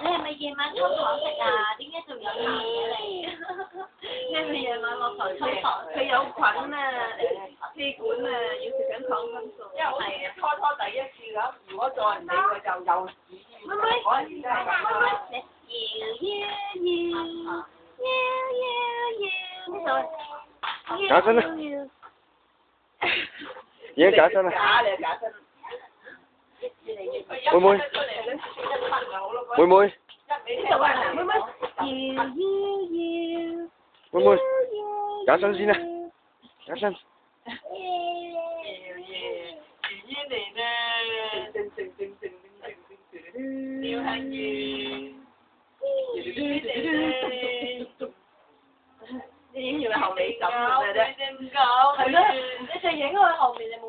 你係咪夜晚偷糖食啊？點解仲有痰嘅你？你係咪夜晚落台偷糖？佢有菌啊，氣管啊，要食緊抗生素。因為好似初第一次咁，如果再唔理佢就又妹妹，妹妹，你假身啦，已經假身啦。假你假身。妹妹，妹妹，呢度啊，妹妹，妹妹，假身先啦，假身。要係魚，你影住佢後尾枕嘅啫。係咯，你就影佢後面，你冇